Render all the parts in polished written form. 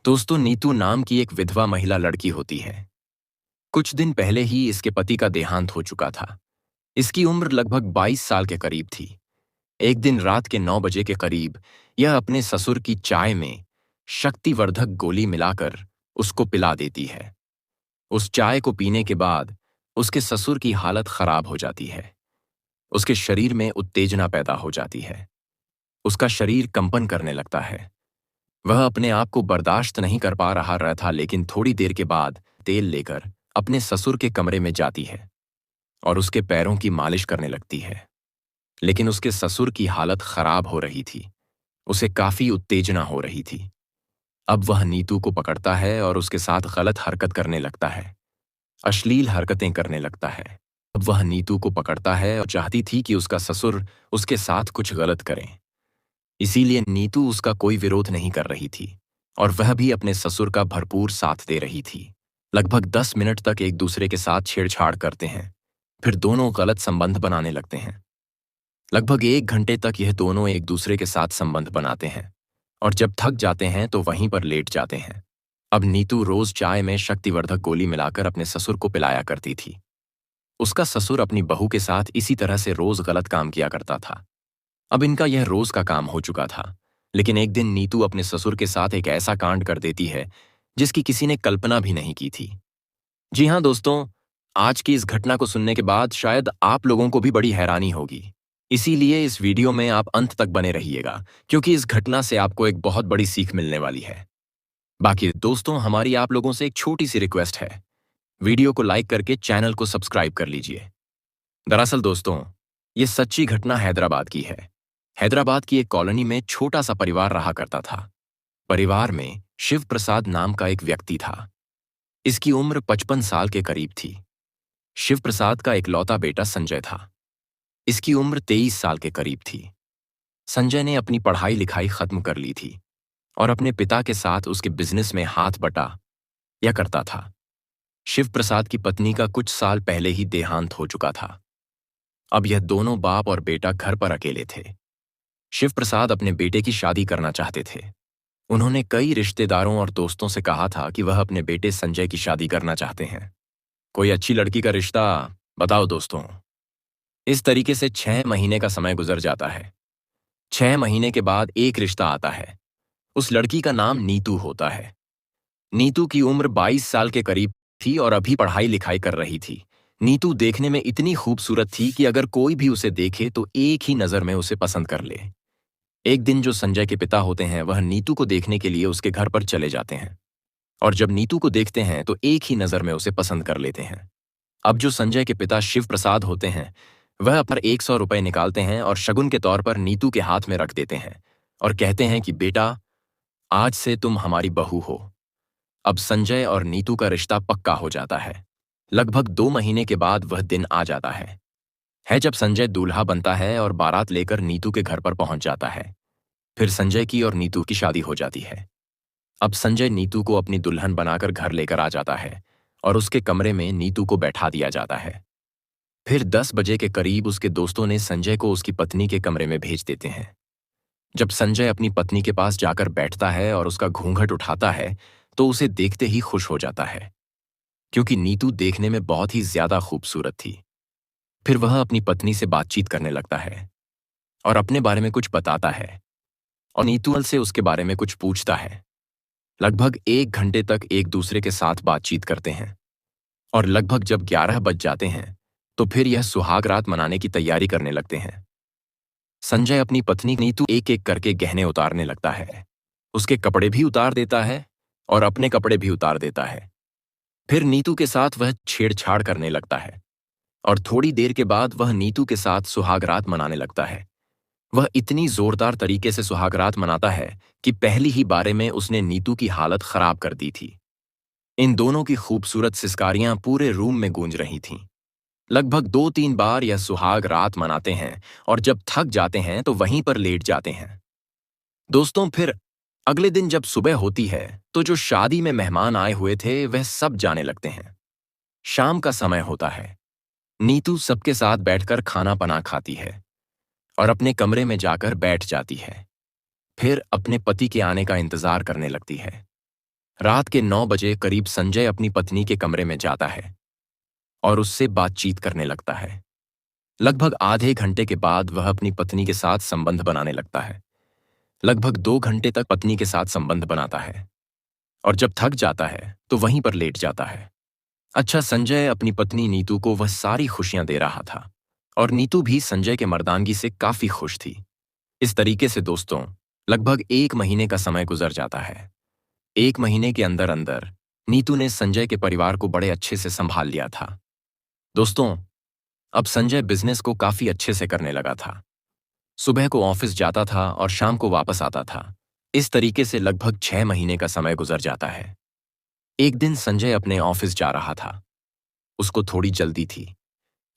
दोस्तों, नीतू नाम की एक विधवा महिला लड़की होती है। कुछ दिन पहले ही इसके पति का देहांत हो चुका था। इसकी उम्र लगभग 22 साल के करीब थी। एक दिन रात के 9 बजे के करीब यह अपने ससुर की चाय में शक्तिवर्धक गोली मिलाकर उसको पिला देती है। उस चाय को पीने के बाद उसके ससुर की हालत खराब हो जाती है। उसके शरीर में उत्तेजना पैदा हो जाती है। उसका शरीर कंपन करने लगता है। वह अपने आप को बर्दाश्त नहीं कर पा रहा था, लेकिन थोड़ी देर के बाद तेल लेकर अपने ससुर के कमरे में जाती है और उसके पैरों की मालिश करने लगती है। लेकिन उसके ससुर की हालत खराब हो रही थी। उसे काफी उत्तेजना हो रही थी। अब वह नीतू को पकड़ता है और उसके साथ गलत हरकत करने लगता है। अश्लील हरकतें करने लगता है। अब वह नीतू को पकड़ता है और चाहती थी कि उसका ससुर उसके साथ कुछ गलत करे। इसीलिए नीतू उसका कोई विरोध नहीं कर रही थी और वह भी अपने ससुर का भरपूर साथ दे रही थी। लगभग 10 मिनट तक एक दूसरे के साथ छेड़छाड़ करते हैं। फिर दोनों गलत संबंध बनाने लगते हैं। लगभग 1 घंटे तक यह दोनों एक दूसरे के साथ संबंध बनाते हैं और जब थक जाते हैं तो वहीं पर लेट जाते हैं। अब नीतू रोज चाय में शक्तिवर्धक गोली मिलाकर अपने ससुर को पिलाया करती थी। उसका ससुर अपनी बहू के साथ इसी तरह से रोज गलत काम किया करता था। अब इनका यह रोज का काम हो चुका था। लेकिन एक दिन नीतू अपने ससुर के साथ एक ऐसा कांड कर देती है जिसकी किसी ने कल्पना भी नहीं की थी। जी हाँ दोस्तों, आज की इस घटना को सुनने के बाद शायद आप लोगों को भी बड़ी हैरानी होगी। इसीलिए इस वीडियो में आप अंत तक बने रहिएगा, क्योंकि इस घटना से आपको एक बहुत बड़ी सीख मिलने वाली है। बाकी दोस्तों, हमारी आप लोगों से एक छोटी सी रिक्वेस्ट है। वीडियो को लाइक करके चैनल को सब्सक्राइब कर लीजिए। दरअसल दोस्तों, ये सच्ची घटना हैदराबाद की है। हैदराबाद की एक कॉलोनी में छोटा सा परिवार रहा करता था। परिवार में शिव प्रसाद नाम का एक व्यक्ति था। इसकी उम्र 55 साल के करीब थी। शिव प्रसाद का इकलौता बेटा संजय था। इसकी उम्र 23 साल के करीब थी। संजय ने अपनी पढ़ाई लिखाई खत्म कर ली थी और अपने पिता के साथ उसके बिजनेस में हाथ बटा या करता था। शिव प्रसाद की पत्नी का कुछ साल पहले ही देहांत हो चुका था। अब यह दोनों बाप और बेटा घर पर अकेले थे। शिव प्रसाद अपने बेटे की शादी करना चाहते थे। उन्होंने कई रिश्तेदारों और दोस्तों से कहा था कि वह अपने बेटे संजय की शादी करना चाहते हैं। कोई अच्छी लड़की का रिश्ता बताओ दोस्तों। इस तरीके से 6 महीने का समय गुजर जाता है। 6 महीने के बाद एक रिश्ता आता है। उस लड़की का नाम नीतू होता है। नीतू की उम्र 22 साल के करीब थी और अभी पढ़ाई लिखाई कर रही थी। नीतू देखने में इतनी खूबसूरत थी कि अगर कोई भी उसे देखे तो एक ही नजर में उसे पसंद कर ले। एक दिन जो संजय के पिता होते हैं वह नीतू को देखने के लिए उसके घर पर चले जाते हैं और जब नीतू को देखते हैं तो एक ही नजर में उसे पसंद कर लेते हैं। अब जो संजय के पिता शिव प्रसाद होते हैं वह पर 100 रुपए निकालते हैं और शगुन के तौर पर नीतू के हाथ में रख देते हैं और कहते हैं कि बेटा, आज से तुम हमारी बहू हो। अब संजय और नीतू का रिश्ता पक्का हो जाता है। लगभग 2 महीने के बाद वह दिन आ जाता है जब संजय दूल्हा बनता है और बारात लेकर नीतू के घर पर पहुंच जाता है। फिर संजय की और नीतू की शादी हो जाती है। अब संजय नीतू को अपनी दुल्हन बनाकर घर लेकर आ जाता है और उसके कमरे में नीतू को बैठा दिया जाता है। फिर 10 बजे के करीब उसके दोस्तों ने संजय को उसकी पत्नी के कमरे में भेज देते हैं। जब संजय अपनी पत्नी के पास जाकर बैठता है और उसका घूंघट उठाता है तो उसे देखते ही खुश हो जाता है, क्योंकि नीतू देखने में बहुत ही ज्यादा खूबसूरत थी। फिर वह अपनी पत्नी से बातचीत करने लगता है और अपने बारे में कुछ बताता है और नीतू से उसके बारे में कुछ पूछता है। लगभग 1 घंटे तक एक दूसरे के साथ बातचीत करते हैं और लगभग जब 11 बज जाते हैं तो फिर यह सुहाग रात मनाने की तैयारी करने लगते हैं। संजय अपनी पत्नी नीतू एक एक करके गहने उतारने लगता है। उसके कपड़े भी उतार देता है और अपने कपड़े भी उतार देता है। फिर नीतू के साथ वह छेड़छाड़ करने लगता है और थोड़ी देर के बाद वह नीतू के साथ सुहाग रात मनाने लगता है। वह इतनी जोरदार तरीके से सुहाग रात मनाता है कि पहली ही बारे में उसने नीतू की हालत खराब कर दी थी। इन दोनों की खूबसूरत सिसकारियां पूरे रूम में गूंज रही थीं। लगभग 2-3 बार यह सुहाग रात मनाते हैं और जब थक जाते हैं तो वहीं पर लेट जाते हैं। दोस्तों, फिर अगले दिन जब सुबह होती है तो जो शादी में मेहमान आए हुए थे वह सब जाने लगते हैं। शाम का समय होता है। नीतू सबके साथ बैठकर खाना पना खाती है और अपने कमरे में जाकर बैठ जाती है। फिर अपने पति के आने का इंतजार करने लगती है। रात के 9 बजे करीब संजय अपनी पत्नी के कमरे में जाता है और उससे बातचीत करने लगता है। लगभग आधे घंटे के बाद वह अपनी पत्नी के साथ संबंध बनाने लगता है। लगभग 2 घंटे तक पत्नी के साथ संबंध बनाता है और जब थक जाता है तो वहीं पर लेट जाता है। अच्छा, संजय अपनी पत्नी नीतू को वह सारी खुशियां दे रहा था और नीतू भी संजय के मर्दानगी से काफी खुश थी। इस तरीके से दोस्तों लगभग 1 महीने का समय गुजर जाता है। 1 महीने के अंदर अंदर नीतू ने संजय के परिवार को बड़े अच्छे से संभाल लिया था। दोस्तों, अब संजय बिजनेस को काफी अच्छे से करने लगा था। सुबह को ऑफिस जाता था और शाम को वापस आता था। इस तरीके से लगभग 6 महीने का समय गुजर जाता है। एक दिन संजय अपने ऑफिस जा रहा था। उसको थोड़ी जल्दी थी।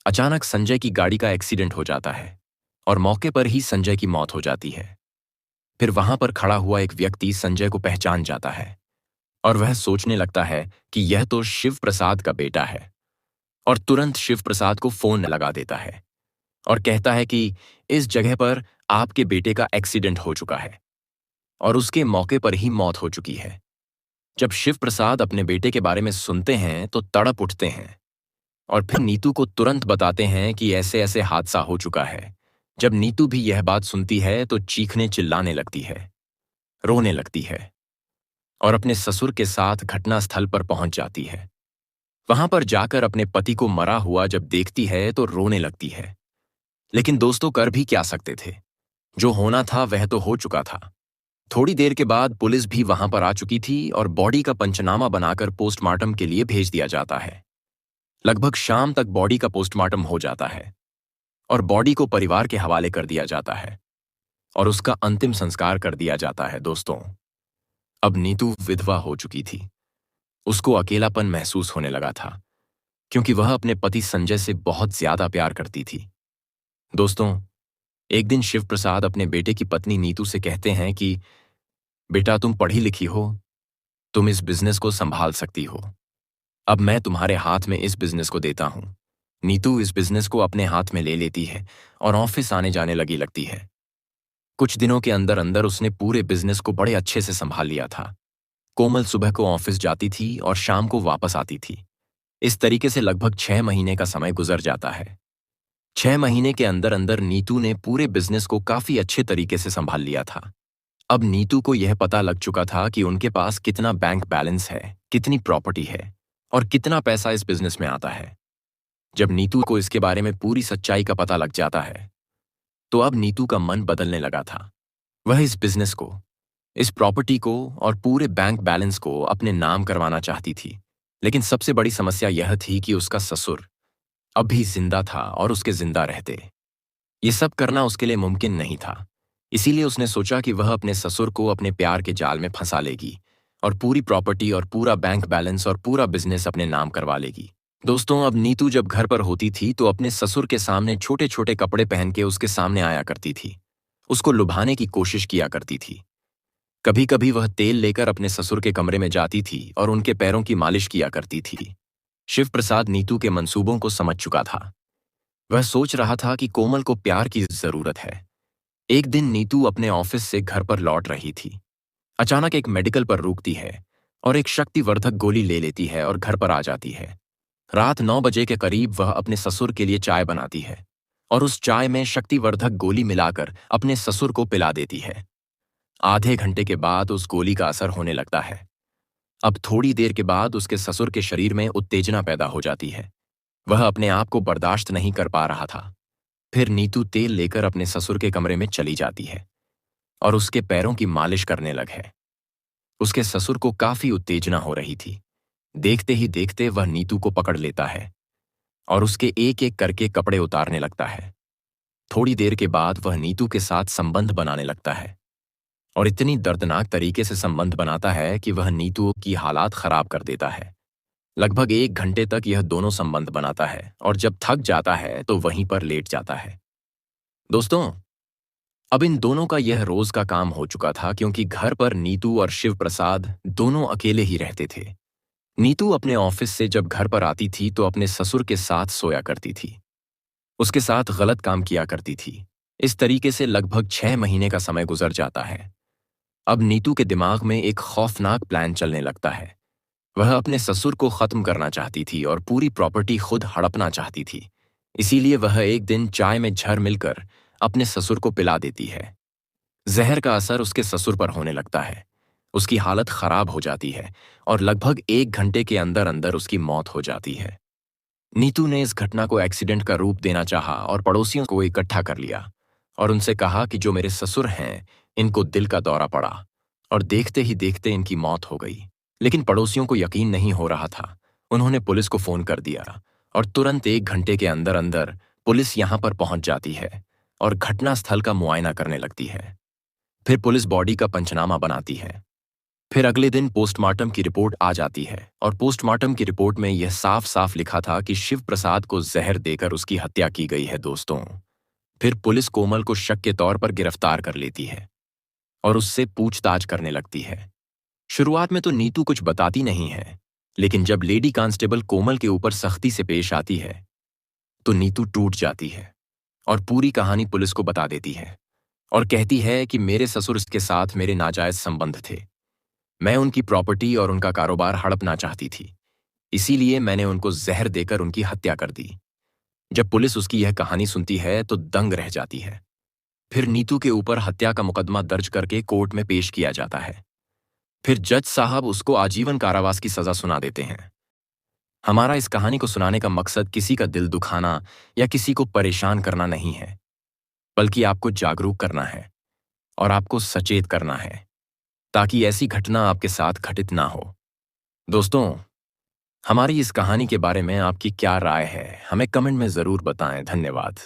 अचानक संजय की गाड़ी का एक्सीडेंट हो जाता है और मौके पर ही संजय की मौत हो जाती है। फिर वहां पर खड़ा हुआ एक व्यक्ति संजय को पहचान जाता है और वह सोचने लगता है कि यह तो शिव प्रसाद का बेटा है और तुरंत शिव प्रसाद को फोन लगा देता है और कहता है कि इस जगह पर आपके बेटे का एक्सीडेंट हो चुका है और उसके मौके पर ही मौत हो चुकी है। जब शिव प्रसाद अपने बेटे के बारे में सुनते हैं तो तड़प उठते हैं और फिर नीतू को तुरंत बताते हैं कि ऐसे ऐसे हादसा हो चुका है। जब नीतू भी यह बात सुनती है तो चीखने चिल्लाने लगती है, रोने लगती है और अपने ससुर के साथ घटनास्थल पर पहुंच जाती है। वहां पर जाकर अपने पति को मरा हुआ जब देखती है तो रोने लगती है। लेकिन दोस्तों, कर भी क्या सकते थे? जो होना था वह तो हो चुका था। थोड़ी देर के बाद पुलिस भी वहां पर आ चुकी थी और बॉडी का पंचनामा बनाकर पोस्टमार्टम के लिए भेज दिया जाता है। लगभग शाम तक बॉडी का पोस्टमार्टम हो जाता है और बॉडी को परिवार के हवाले कर दिया जाता है और उसका अंतिम संस्कार कर दिया जाता है। दोस्तों, अब नीतू विधवा हो चुकी थी। उसको अकेलापन महसूस होने लगा था क्योंकि वह अपने पति संजय से बहुत ज्यादा प्यार करती थी। दोस्तों, एक दिन शिव प्रसाद अपने बेटे की पत्नी नीतू से कहते हैं कि बेटा, तुम पढ़ी लिखी हो, तुम इस बिजनेस को संभाल सकती हो। अब मैं तुम्हारे हाथ में इस बिजनेस को देता हूं। नीतू इस बिजनेस को अपने हाथ में ले लेती है और ऑफिस आने जाने लगती है। कुछ दिनों के अंदर अंदर उसने पूरे बिजनेस को बड़े अच्छे से संभाल लिया था। कोमल सुबह को ऑफिस जाती थी और शाम को वापस आती थी। इस तरीके से लगभग 6 महीने का समय गुजर जाता है। 6 महीने के अंदर अंदर नीतू ने पूरे बिजनेस को काफी अच्छे तरीके से संभाल लिया था। अब नीतू को यह पता लग चुका था कि उनके पास कितना बैंक बैलेंस है, कितनी प्रॉपर्टी है और कितना पैसा इस बिजनेस में आता है। जब नीतू को इसके बारे में पूरी सच्चाई का पता लग जाता है तो अब नीतू का मन बदलने लगा था। वह इस बिजनेस को, इस प्रॉपर्टी को और पूरे बैंक बैलेंस को अपने नाम करवाना चाहती थी। लेकिन सबसे बड़ी समस्या यह थी कि उसका ससुर अब भी जिंदा था और उसके जिंदा रहते ये सब करना उसके लिए मुमकिन नहीं था। इसीलिए उसने सोचा कि वह अपने ससुर को अपने प्यार के जाल में फंसा लेगी और पूरी प्रॉपर्टी और पूरा बैंक बैलेंस और पूरा बिजनेस अपने नाम करवा लेगी। दोस्तों, अब नीतू जब घर पर होती थी तो अपने ससुर के सामने छोटे छोटे कपड़े पहन के उसके सामने आया करती थी। उसको लुभाने की कोशिश किया करती थी। कभी कभी वह तेल लेकर अपने ससुर के कमरे में जाती थी और उनके पैरों की मालिश किया करती थी। शिव प्रसाद नीतू के मंसूबों को समझ चुका था। वह सोच रहा था कि कोमल को प्यार की जरूरत है। एक दिन नीतू अपने ऑफिस से घर पर लौट रही थी। अचानक एक मेडिकल पर रुकती है और एक शक्तिवर्धक गोली ले लेती है और घर पर आ जाती है। रात 9 बजे के करीब वह अपने ससुर के लिए चाय बनाती है और उस चाय में शक्तिवर्धक गोली मिलाकर अपने ससुर को पिला देती है। आधे घंटे के बाद उस गोली का असर होने लगता है। अब थोड़ी देर के बाद उसके ससुर के शरीर में उत्तेजना पैदा हो जाती है। वह अपने आप को बर्दाश्त नहीं कर पा रहा था। फिर नीतू तेल लेकर अपने ससुर के कमरे में चली जाती है और उसके पैरों की मालिश करने लगे। उसके ससुर को काफी उत्तेजना हो रही थी। देखते ही देखते वह नीतू को पकड़ लेता है और उसके एक एक करके कपड़े उतारने लगता है। थोड़ी देर के बाद वह नीतू के साथ संबंध बनाने लगता है और इतनी दर्दनाक तरीके से संबंध बनाता है कि वह नीतू की हालात खराब कर देता है। लगभग 1 घंटे तक यह दोनों संबंध बनाता है और जब थक जाता है तो वहीं पर लेट जाता है। दोस्तों, अब इन दोनों का यह रोज का काम हो चुका था क्योंकि घर पर नीतू और शिव प्रसाद दोनों अकेले ही रहते थे। नीतू अपने ऑफिस से जब घर पर आती थी तो अपने ससुर के साथ सोया करती थी, उसके साथ गलत काम किया करती थी। इस तरीके से लगभग 6 महीने का समय गुजर जाता है। अब नीतू के दिमाग में एक खौफनाक प्लान चलने लगता है। वह अपने ससुर को खत्म करना चाहती थी और पूरी प्रॉपर्टी खुद हड़पना चाहती थी। इसीलिए वह एक दिन चाय में झर मिलकर अपने ससुर को पिला देती है। जहर का असर उसके ससुर पर होने लगता है। उसकी हालत खराब हो जाती है और लगभग 1 घंटे के अंदर अंदर उसकी मौत हो जाती है। नीतू ने इस घटना को एक्सीडेंट का रूप देना चाहा और पड़ोसियों को इकट्ठा कर लिया और उनसे कहा कि जो मेरे ससुर हैं, इनको दिल का दौरा पड़ा और देखते ही देखते इनकी मौत हो गई। लेकिन पड़ोसियों को यकीन नहीं हो रहा था। उन्होंने पुलिस को फोन कर दिया और तुरंत 1 घंटे के अंदर अंदर पुलिस यहां पर पहुंच जाती है और घटना स्थल का मुआयना करने लगती है। फिर पुलिस बॉडी का पंचनामा बनाती है। फिर अगले दिन पोस्टमार्टम की रिपोर्ट आ जाती है और पोस्टमार्टम की रिपोर्ट में यह साफ साफ लिखा था कि शिव प्रसाद को जहर देकर उसकी हत्या की गई है। दोस्तों, फिर पुलिस कोमल को शक के तौर पर गिरफ्तार कर लेती है और उससे पूछताछ करने लगती है। शुरुआत में तो नीतू कुछ बताती नहीं है, लेकिन जब लेडी कांस्टेबल कोमल के ऊपर सख्ती से पेश आती है तो नीतू टूट जाती है और पूरी कहानी पुलिस को बता देती है और कहती है कि मेरे ससुर के साथ मेरे नाजायज संबंध थे। मैं उनकी प्रॉपर्टी और उनका कारोबार हड़पना चाहती थी, इसीलिए मैंने उनको जहर देकर उनकी हत्या कर दी। जब पुलिस उसकी यह कहानी सुनती है तो दंग रह जाती है। फिर नीतू के ऊपर हत्या का मुकदमा दर्ज करके कोर्ट में पेश किया जाता है। फिर जज साहब उसको आजीवन कारावास की सजा सुना देते हैं। हमारा इस कहानी को सुनाने का मकसद किसी का दिल दुखाना या किसी को परेशान करना नहीं है, बल्कि आपको जागरूक करना है और आपको सचेत करना है, ताकि ऐसी घटना आपके साथ घटित ना हो। दोस्तों, हमारी इस कहानी के बारे में आपकी क्या राय है, हमें कमेंट में जरूर बताएं। धन्यवाद।